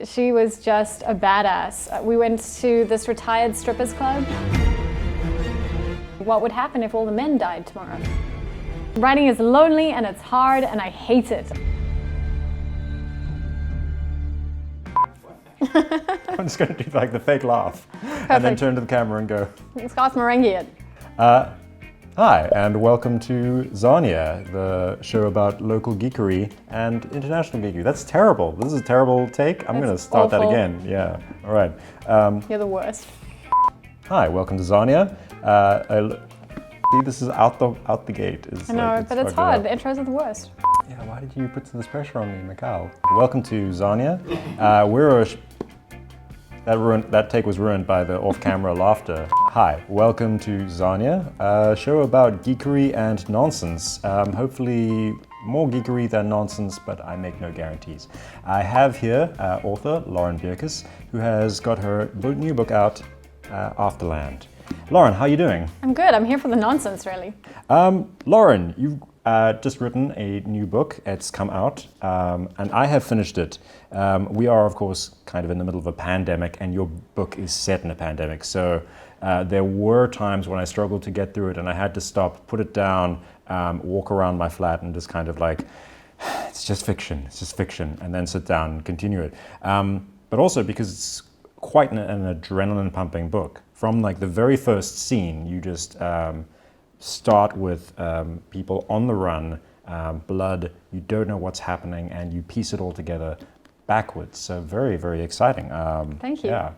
She was just a badass. We went to this retired strippers club. What would happen if all the men died tomorrow? Writing is lonely and it's hard and I hate it. I'm just going to do like the fake laugh. Perfect. And then turn to the camera and go, Scott's Merengue it. Hi, and welcome to Zarnia, the show about local geekery and international geekery. That's terrible. This is a terrible take. I'm going to start awful. That again. Yeah, all right. You're the worst. Hi, welcome to Zarnia. See, this is out the gate. I know, but it's hard. The intros are the worst. Yeah, why did you put this pressure on me, Mikhail? Welcome to Zarnia. That take was ruined by the off-camera laughter. Hi, welcome to Zarnia, a show about geekery and nonsense. Hopefully more geekery than nonsense, but I make no guarantees. I have here author Lauren Beukes, who has got her new book out, Afterland. Lauren, how are you doing? I'm good. I'm here for the nonsense, really. Lauren, you've just written a new book. It's come out, and I have finished it. We are, of course, kind of in the middle of a pandemic, and your book is set in a pandemic. So there were times when I struggled to get through it, and I had to stop, put it down, walk around my flat, and just kind of like, it's just fiction, and then sit down and continue it. But also because it's quite an adrenaline-pumping book. From like the very first scene, you just start with people on the run, blood, you don't know what's happening, and you piece it all together backwards. So very, very exciting. Thank you. Yeah.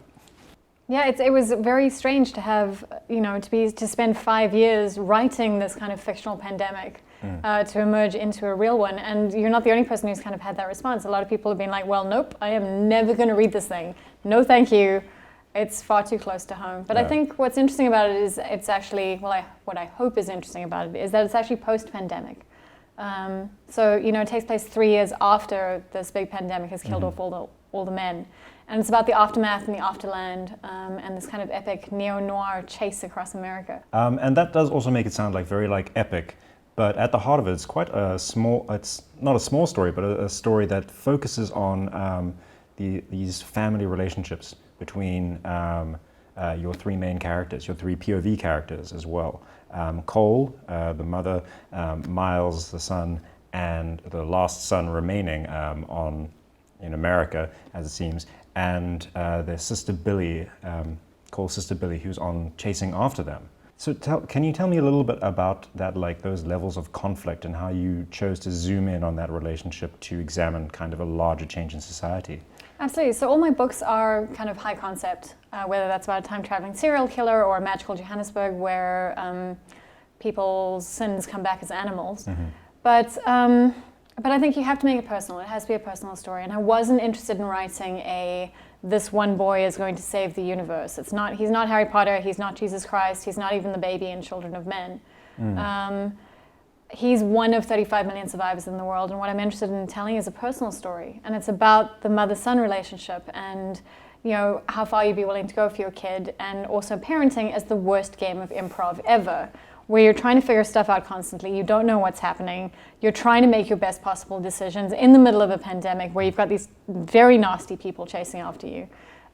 Yeah, it was very strange to have, to spend 5 years writing this kind of fictional pandemic to emerge into a real one. And you're not the only person who's kind of had that response. A lot of people have been like, well, nope, I am never going to read this thing. No, thank you. It's far too close to home. But yeah. I think what's interesting about it is it's actually, what I hope is interesting about it is that it's actually post-pandemic. So, it takes place 3 years after this big pandemic has killed off all the men. And it's about the aftermath and the afterland and this kind of epic neo-noir chase across America. And that does also make it sound like very epic. But at the heart of it, it's quite it's not a small story, but a story that focuses on these family relationships between your three main characters, your three POV characters as well. Cole, the mother, Miles, the son, and the last son remaining in America, as it seems, and their sister Billy, Cole's sister Billy, who's on chasing after them. So can you tell me a little bit about that, those levels of conflict and how you chose to zoom in on that relationship to examine kind of a larger change in society? Absolutely. So all my books are kind of high concept, whether that's about a time-traveling serial killer or a magical Johannesburg where people's sins come back as animals. But I think you have to make it personal. It has to be a personal story. And I wasn't interested in writing this one boy is going to save the universe. He's not Harry Potter, he's not Jesus Christ, he's not even the baby in Children of Men. He's one of 35 million survivors in the world, and what I'm interested in telling is a personal story. And it's about the mother-son relationship and how far you'd be willing to go for your kid, and also parenting as the worst game of improv ever, where you're trying to figure stuff out constantly, you don't know what's happening, you're trying to make your best possible decisions in the middle of a pandemic where you've got these very nasty people chasing after you.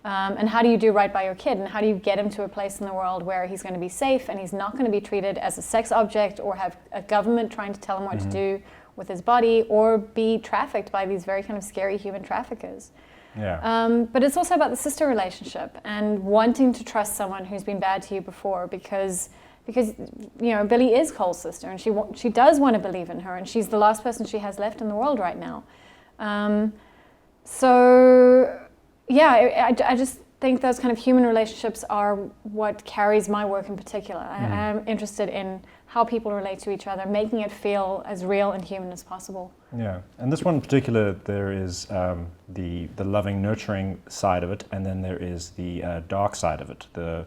And how do you do right by your kid, and how do you get him to a place in the world where he's going to be safe and he's not going to be treated as a sex object or have a government trying to tell him what to do with his body or be trafficked by these very kind of scary human traffickers. Yeah. But it's also about the sister relationship and wanting to trust someone who's been bad to you before because Billy is Cole's sister and she does want to believe in her, and she's the last person she has left in the world right now. Yeah, I just think those kind of human relationships are what carries my work in particular. I am interested in how people relate to each other, making it feel as real and human as possible. Yeah, and this one in particular, there is the loving, nurturing side of it, and then there is the dark side of it, the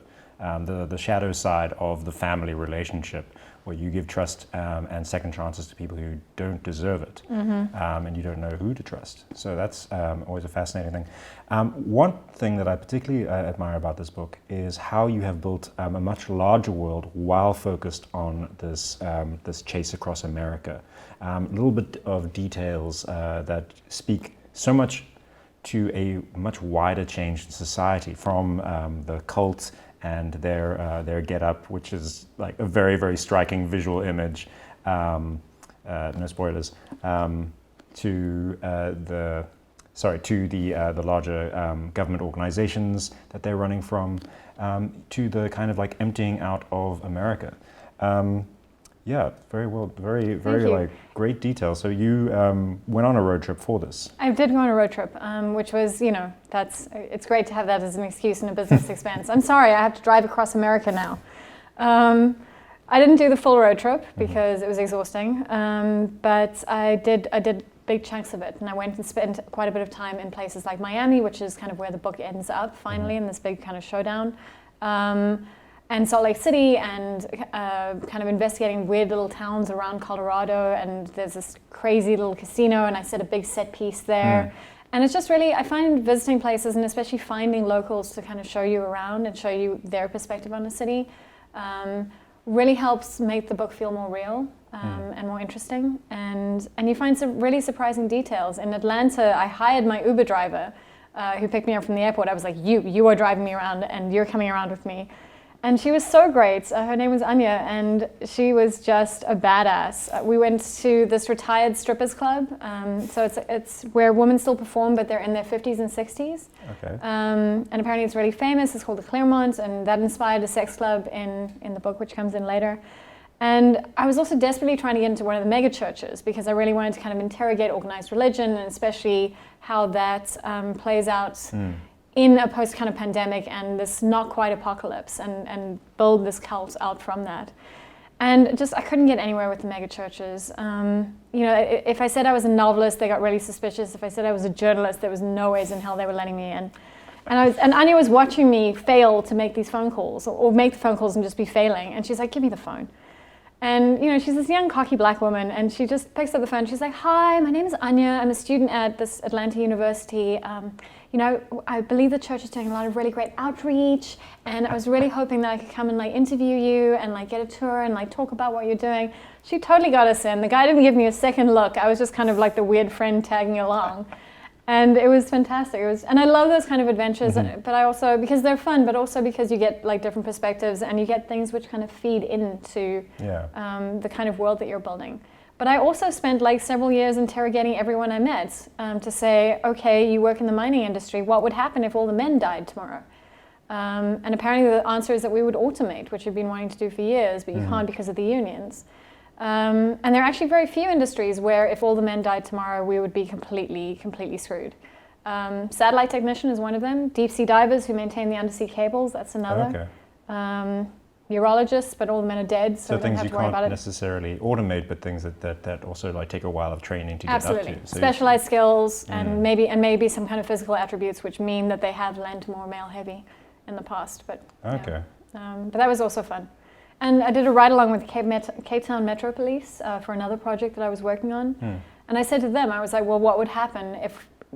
shadow side of the family relationship, where you give trust and second chances to people who don't deserve it, and you don't know who to trust. So that's always a fascinating thing. One thing that I particularly admire about this book is how you have built a much larger world while focused on this chase across America. A little bit of details that speak so much to a much wider change in society, from the cult and their get-up, which is like a very, very striking visual image, no spoilers, to the larger government organizations that they're running from, to the kind of like emptying out of America. Yeah, very well, very like great detail. So you went on a road trip for this. I did go on a road trip, which was, it's great to have that as an excuse in a business expense. I'm sorry, I have to drive across America now. I didn't do the full road trip because it was exhausting, but I did big chunks of it, and I went and spent quite a bit of time in places like Miami, which is kind of where the book ends up finally in this big kind of showdown. And Salt Lake City, and kind of investigating weird little towns around Colorado, and there's this crazy little casino, and I set a big set piece there. And it's just really, I find visiting places, and especially finding locals to kind of show you around and show you their perspective on the city, really helps make the book feel more real and more interesting. And you find some really surprising details. In Atlanta, I hired my Uber driver who picked me up from the airport. I was like, you are driving me around, and you're coming around with me. And she was so great. Her name was Anya, and she was just a badass. We went to this retired strippers club. So it's where women still perform, but they're in their 50s and 60s. Okay. And apparently it's really famous. It's called the Claremont, and that inspired a sex club in the book, which comes in later. And I was also desperately trying to get into one of the mega churches because I really wanted to kind of interrogate organized religion, and especially how that plays out in a post kind of pandemic and this not quite apocalypse, and build this cult out from that. And just, I couldn't get anywhere with the mega churches. If I said I was a novelist, they got really suspicious. If I said I was a journalist, there was no ways in hell they were letting me in. And Anya was watching me fail to make these phone calls, or make the phone calls and just be failing. And she's like, give me the phone. And she's this young, cocky black woman, and she just picks up the phone. She's like, hi, my name is Anya. I'm a student at this Atlanta University. I believe the church is doing a lot of really great outreach, and I was really hoping that I could come and interview you and get a tour and talk about what you're doing. She totally got us in. The guy didn't give me a second look. I was just kind of like the weird friend tagging along. And it was fantastic. And I love those kind of adventures, but I also, because they're fun, but also because you get different perspectives, and you get things which kind of feed into the kind of world that you're building. But I also spent several years interrogating everyone I met to say, okay, you work in the mining industry, what would happen if all the men died tomorrow? And apparently the answer is that we would automate, which we've been wanting to do for years, but you can't because of the unions. And there are actually very few industries where if all the men died tomorrow, we would be completely screwed. Satellite technician is one of them. Deep sea divers who maintain the undersea cables, that's another. Okay. Urologists, but all the men are dead, so we don't things have you to worry about can't it. necessarily automate, but things that also take a while of training to get Absolutely. up to. So specialized skills and maybe some kind of physical attributes which mean that they have lent more male heavy in the past. But okay. but that was also fun. And I did a ride along with the Cape Town Metro Police for another project that I was working on. And I said to them, I was like, well, what would happen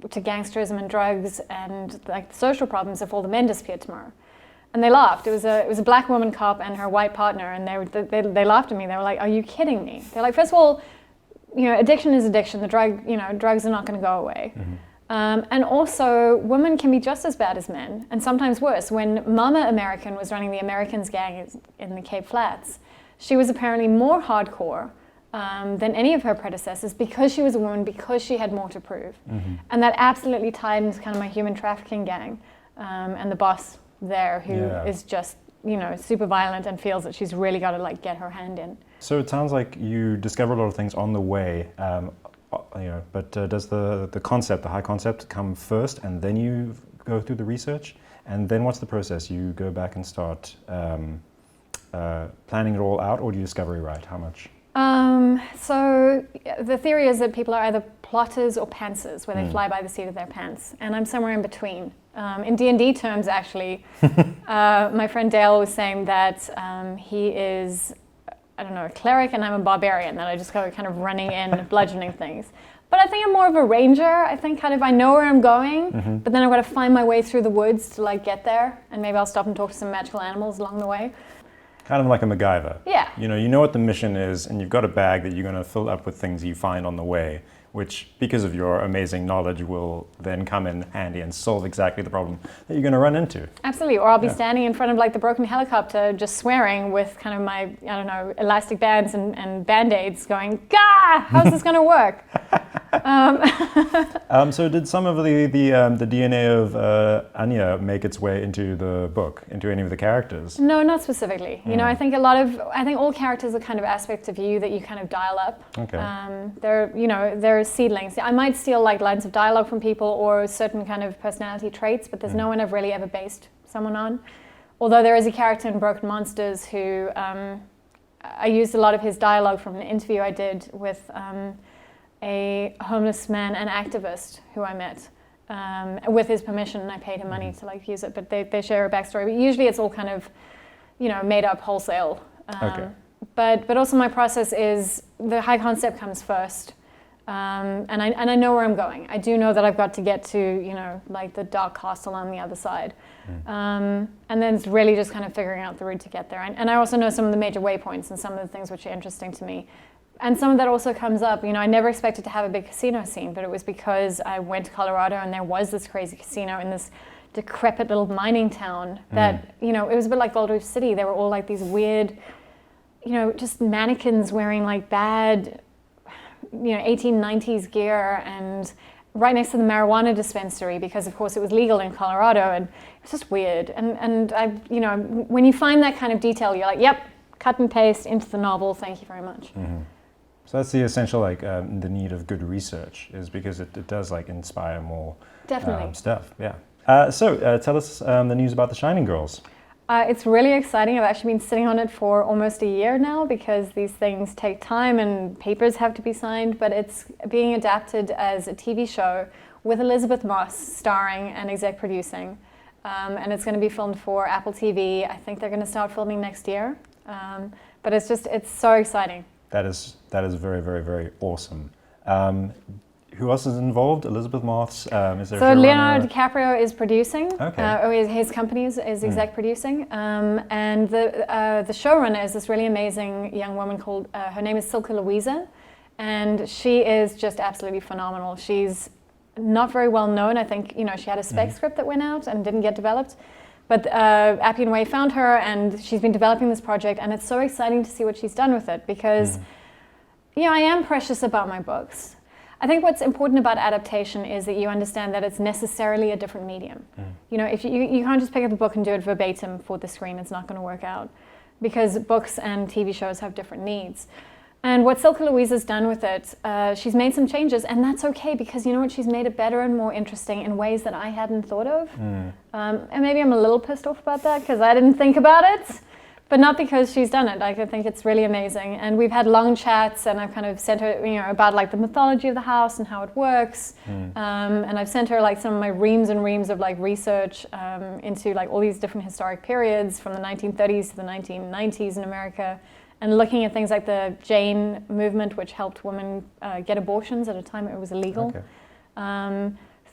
to gangsterism and drugs and the social problems if all the men disappeared tomorrow? And they laughed. It was a black woman cop and her white partner, and they laughed at me. They were like, "Are you kidding me?" They're like, first of all, addiction is addiction. The drugs are not going to go away. And also, women can be just as bad as men, and sometimes worse. When Mama American was running the Americans gang in the Cape Flats, she was apparently more hardcore than any of her predecessors because she was a woman, because she had more to prove. And that absolutely tied into kind of my human trafficking gang and the boss there who is just super violent and feels that she's really got to get her hand in. So it sounds like you discover a lot of things on the way, but does the concept, the high concept, come first and then you go through the research? And then what's the process? You go back and start planning it all out, or do you discovery write? How much? So the theory is that people are either plotters or pantsers, where they fly by the seat of their pants, and I'm somewhere in between. In D&D terms, actually, my friend Dale was saying that he is, I don't know, a cleric, and I'm a barbarian, that I just go kind of running in, bludgeoning things. But I think I'm more of a ranger. I think I know where I'm going, but then I've got to find my way through the woods to get there, and maybe I'll stop and talk to some magical animals along the way. Kind of like a MacGyver. Yeah. You know what the mission is, and you've got a bag that you're going to fill up with things you find on the way. which, because of your amazing knowledge, will then come in handy and solve exactly the problem that you're going to run into. Absolutely. Or I'll be standing in front of like the broken helicopter just swearing with kind of my, I don't know, elastic bands and Band-Aids going, Gah! How's this going to work? So did some of the DNA of Anya make its way into the book, into any of the characters? No, not specifically. You know, I think all characters are kind of aspects of you that you kind of dial up. Okay. They're seedlings. I might steal like lines of dialogue from people or certain kind of personality traits, but there's no one I've really ever based someone on. Although there is a character in Broken Monsters who I used a lot of his dialogue from an interview I did with a homeless man and activist who I met. With his permission, and I paid him money to like use it, but they share a backstory. But usually it's all kind of, made up wholesale. Okay. But also my process is the high concept comes first, and I know where I'm going. I do know that I've got to get to like the dark castle on the other side, and then it's really just kind of figuring out the route to get there. And I also know some of the major waypoints and some of the things which are interesting to me. And some of that also comes up, I never expected to have a big casino scene, but it was because I went to Colorado and there was this crazy casino in this decrepit little mining town that, it was a bit like Gold Reef City. They were all like these weird, just mannequins wearing like bad, 1890s gear, and right next to the marijuana dispensary because of course it was legal in Colorado, and it was just weird. And I, when you find that kind of detail, you're like, yep, cut and paste into the novel, thank you very much. So that's the essential, the need of good research, is because it does inspire more stuff. Yeah. So tell us the news about The Shining Girls. It's really exciting. I've actually been sitting on it for almost a year now because these things take time and papers have to be signed. But it's being adapted as a TV show with Elisabeth Moss starring and exec producing, and it's going to be filmed for AppleTV. I think they're going to start filming next year. But it's so exciting. That is very, very, very awesome. Who else is involved? Elisabeth Moss? Is there so Leonardo DiCaprio is producing. Okay. His company is exec producing. And the showrunner is this really amazing young woman called, her name is Silke Louisa. And she is just absolutely phenomenal. She's not very well known. I think, she had a spec script that went out and didn't get developed. But Appian Way found her, and she's been developing this project, and it's so exciting to see what she's done with it because, I am precious about my books. I think what's important about adaptation is that you understand that it's necessarily a different medium. If you can't just pick up a book and do it verbatim for the screen, it's not going to work out because books and TV shows have different needs. And what Silke Louisa's done with it, she's made some changes, and that's okay because you know what, she's made it better and more interesting in ways that I hadn't thought of. And maybe I'm a little pissed off about that because I didn't think about it, but not because she's done it. I think it's really amazing. And we've had long chats, and I've kind of sent her, about the mythology of the house and how it works. And I've sent her some of my reams and reams of research into all these different historic periods from the 1930s to the 1990s in America. And looking at things like the Jane movement, which helped women get abortions at a time it was illegal,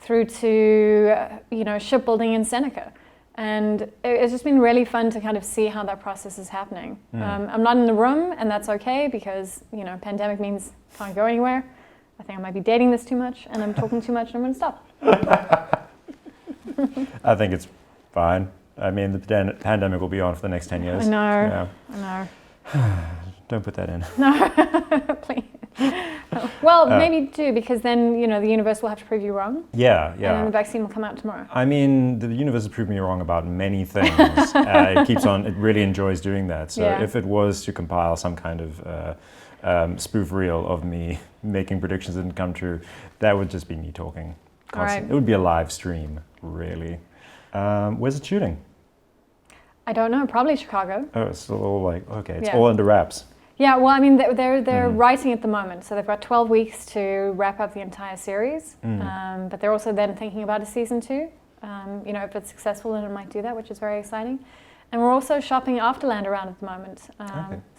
through to shipbuilding in Seneca. And it's just been really fun to kind of see how that process is happening. I'm not in the room, and that's okay because pandemic means can't go anywhere. I think I might be dating this too much, and I'm talking too much, and I'm going to stop. I think it's fine. I mean, the pandemic will be on for the next 10 years. I know. Yeah. I know. Don't put that in. No, please. Well, maybe do, because then, the universe will have to prove you wrong. Yeah. And then the vaccine will come out tomorrow. I mean, the universe has proved me wrong about many things. It really enjoys doing that. So if it was to compile some kind of spoof reel of me making predictions that didn't come true, that would just be me talking constantly. Right. It would be a live stream, really. Where's it shooting? I don't know, probably Chicago. Oh, it's all it's all under wraps. Yeah, well, I mean, they're writing at the moment, so they've got 12 weeks to wrap up the entire series. But they're also then thinking about a season 2. If it's successful, then it might do that, which is very exciting. And we're also shopping Afterland around at the moment.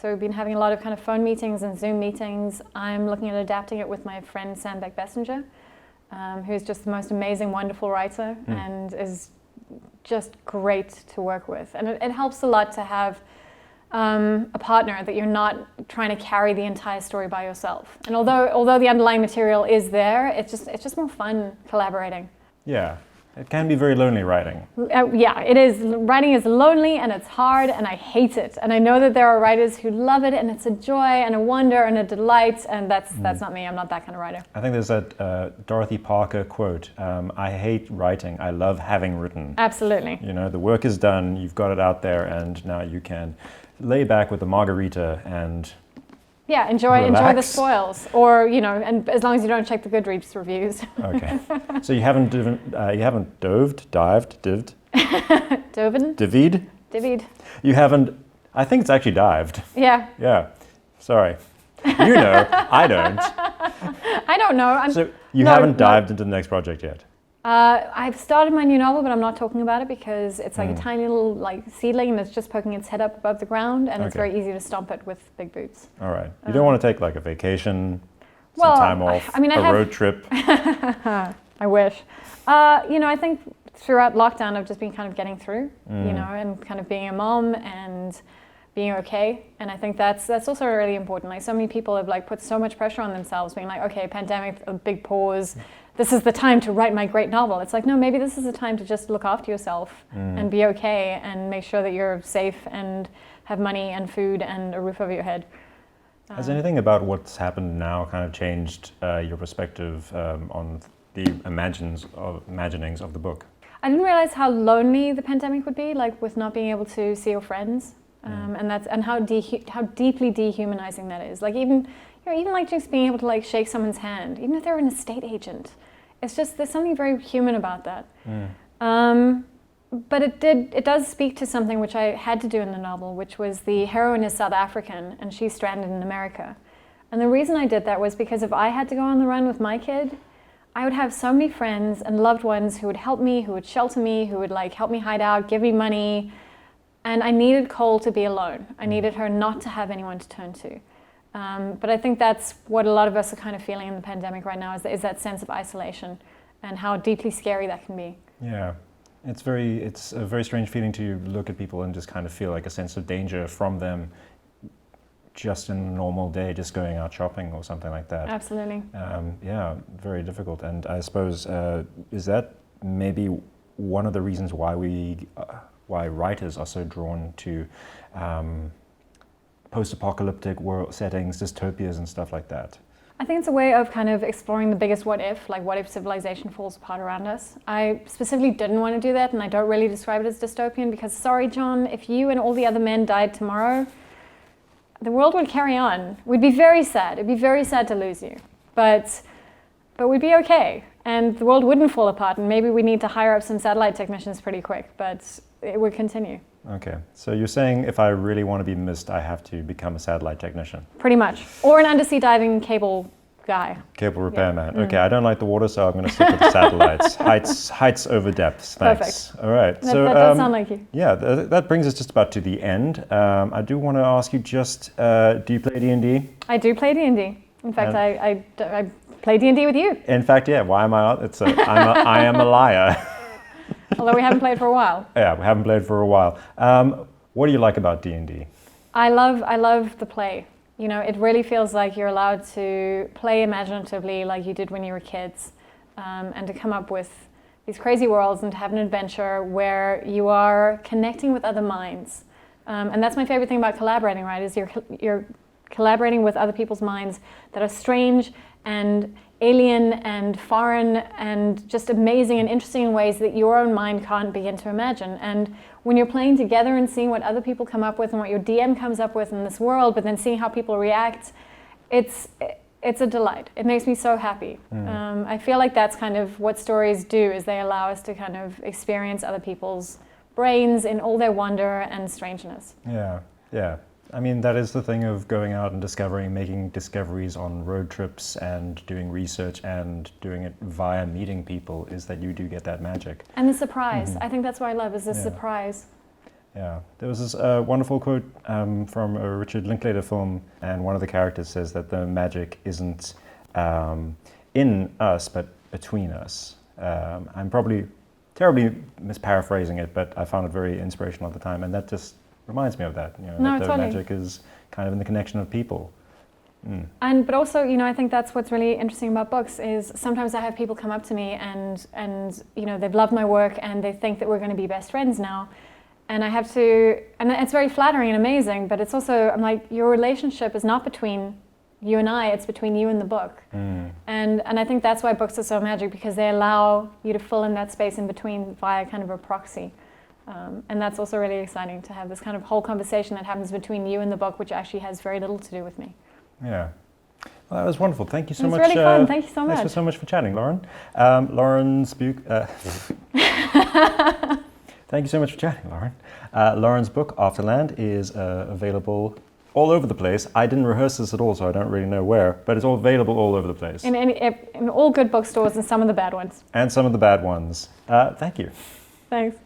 So we've been having a lot of kind of phone meetings and Zoom meetings. I'm looking at adapting it with my friend Sam Beck-Bessinger, who's just the most amazing, wonderful writer and is just great to work with. And it helps a lot to have a partner, that you're not trying to carry the entire story by yourself. And although the underlying material is there, it's just more fun collaborating. Yeah, it can be very lonely writing. Yeah, it is. Writing is lonely and it's hard and I hate it. And I know that there are writers who love it and it's a joy and a wonder and a delight, and that's not me. I'm not that kind of writer. I think there's that Dorothy Parker quote, I hate writing, I love having written. Absolutely. You know, the work is done, you've got it out there, and now you can lay back with a margarita and enjoy the spoils, or and as long as you don't check the Goodreads reviews. Okay, so you haven't dived, dived, Doven? divvied. You haven't. I think it's actually dived. Yeah. Yeah. Sorry. You know, I don't. I don't know. So you haven't dived into the next project yet. I've started my new novel, but I'm not talking about it because it's like a tiny little seedling and it's just poking its head up above the ground, and it's very easy to stomp it with big boots. All right. You don't want to take like a vacation, some time off, road trip? I wish. I think throughout lockdown I've just been kind of getting through, and kind of being a mom and being okay. And I think that's also really important. Like, so many people have put so much pressure on themselves, being like, okay, pandemic, a big pause. This is the time to write my great novel. It's like, no, maybe this is the time to just look after yourself and be okay and make sure that you're safe and have money and food and a roof over your head. Has anything about what's happened now kind of changed your perspective on the imaginings of the book? I didn't realize how lonely the pandemic would be, with not being able to see your friends, and how deeply dehumanizing that is. Even just being able to shake someone's hand, even if they're an estate agent. It's just, there's something very human about that. But it does speak to something which I had to do in the novel, which was the heroine is South African and she's stranded in America. And the reason I did that was because if I had to go on the run with my kid, I would have so many friends and loved ones who would help me, who would shelter me, who would help me hide out, give me money. And I needed Cole to be alone. I needed her not to have anyone to turn to. But I think that's what a lot of us are kind of feeling in the pandemic right now, is that sense of isolation and how deeply scary that can be. Yeah, it's a very strange feeling to look at people and just kind of feel like a sense of danger from them just in a normal day, just going out shopping or something like that. Absolutely. Yeah, very difficult. And I suppose, is that maybe one of the reasons why writers are so drawn to post-apocalyptic world settings, dystopias and stuff like that? I think it's a way of kind of exploring the biggest what if, what if civilization falls apart around us. I specifically didn't want to do that, and I don't really describe it as dystopian because, sorry Jon, if you and all the other men died tomorrow, the world would carry on. We'd be very sad. It'd be very sad to lose you. But we'd be okay, and the world wouldn't fall apart, and maybe we need to hire up some satellite technicians pretty quick, but it would continue. Okay, so you're saying if I really want to be missed, I have to become a satellite technician? Pretty much. Or an undersea diving cable guy. Cable repairman. Yeah. Okay, I don't like the water, so I'm going to stick with the satellites. Heights over depths. Thanks. Perfect. All right. That does sound like you. Yeah, that brings us just about to the end. I do want to ask you just, do you play D&D? I do play D&D. In fact, I play D&D with you. In fact, yeah. Why am I not? I am a liar. Although we haven't played for a while. Yeah, we haven't played for a while. What do you like about D&D? I love the play. It really feels like you're allowed to play imaginatively like you did when you were kids, and to come up with these crazy worlds and to have an adventure where you are connecting with other minds. And that's my favorite thing about collaborating, right, is you're collaborating with other people's minds that are strange and alien and foreign and just amazing and interesting in ways that your own mind can't begin to imagine. And when you're playing together and seeing what other people come up with and what your DM comes up with in this world, but then seeing how people react, it's a delight. It makes me so happy. I feel like that's kind of what stories do, is they allow us to kind of experience other people's brains in all their wonder and strangeness. Yeah. I mean, that is the thing of going out and making discoveries on road trips and doing research and doing it via meeting people, is that you do get that magic. And the surprise. I think that's what I love, is the surprise. Yeah. There was this wonderful quote from a Richard Linklater film, and one of the characters says that the magic isn't in us, but between us. I'm probably terribly misparaphrasing it, but I found it very inspirational at the time, and that just reminds me of that. No, that the totally. magic is kind of in the connection of people. But also, I think that's what's really interesting about books is sometimes I have people come up to me and they've loved my work and they think that we're going to be best friends now. And I have to, and it's very flattering and amazing, but it's also, I'm like, your relationship is not between you and I, it's between you and the book. And I think that's why books are so magic, because they allow you to fill in that space in between via kind of a proxy. And that's also really exciting to have this kind of whole conversation that happens between you and the book, which actually has very little to do with me. Yeah. Well, that was wonderful. Thank you so much. It was really fun. Thank you so much. Thanks so much for chatting, Lauren. Lauren Beukes. Thank you so much for chatting, Lauren. Lauren's book, Afterland, is available all over the place. I didn't rehearse this at all, so I don't really know where, but it's all available all over the place. In all good bookstores and some of the bad ones. And some of the bad ones. Thank you. Thanks.